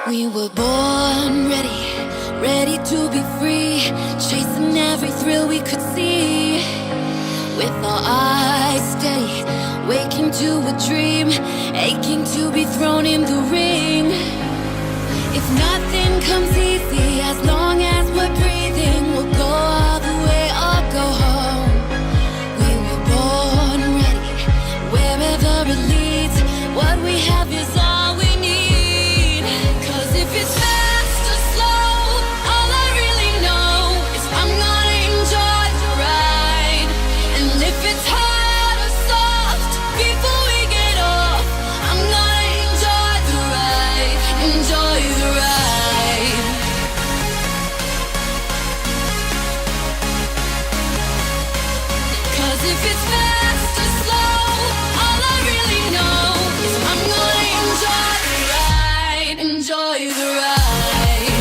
We were born ready, ready to be free, chasing every thrill we could see. With our eyes steady, waking to a dream, aching to be thrown in the ring. If nothing comes easy, as long as we're breathing, we'll go all the way or go home. We were born ready, wherever it leads, what we have is all we need. 'Cause if it's fast or slow, all I really know is I'm gonna enjoy the ride. And if it's hard or soft, before we get off, I'm gonna enjoy the ride, enjoy the ride. 'Cause if it's fast or slow, all I really know is I'm gonna enjoy the ride, enjoy the ride.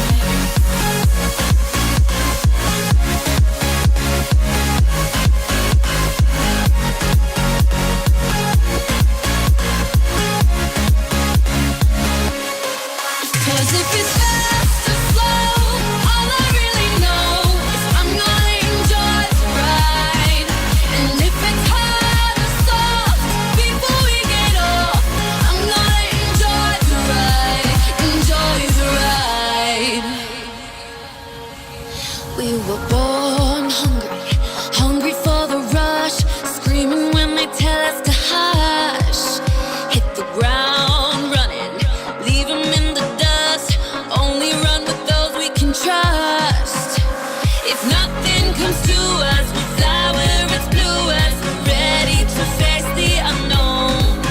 'Cause if it's fast or slow, all I really know is I'm gonna enjoy the ride. And if it's hard or soft, before we get off, I'm gonna enjoy the ride, enjoy the ride. We were born hungry, hungry for the rush, screaming when they tell us to hush. Hit the ground running, leave 'em in the dust, only run with those we can trust. If nothing comes to us, we'll fly where it's bluest, ready to face the unknown.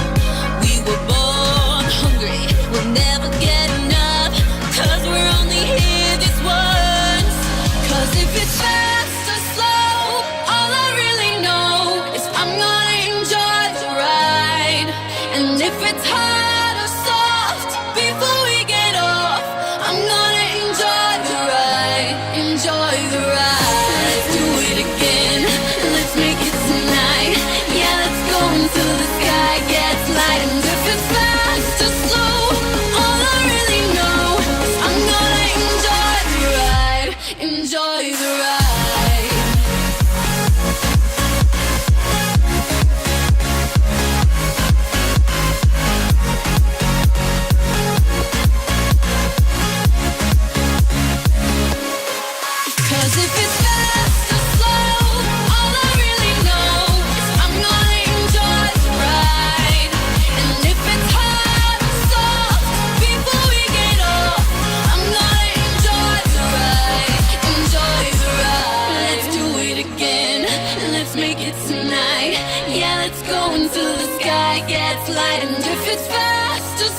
We were born hungry, we'll never get enough, 'cause we're only here this once. 'Cause if it's fast or slow, all I really know is I'm gonna enjoy the ride. And if it's hard or soft, before we get off, I'm gonna enjoy the ride, enjoy the ride. Let's do it again, let's make it tonight. Yeah, let's go until the sky gets light. And if it's fast or slow, all I really know is I'm gonna enjoy the ride, enjoy the ride. 'Cause if it's fast or slow, all I really know is I'm gonna enjoy the ride. And if it's hard or soft, before we get off, I'm gonna enjoy the ride, enjoy the ride. Let's do it again, let's make it tonight. Yeah, let's go until the sky gets light. And if it's fast or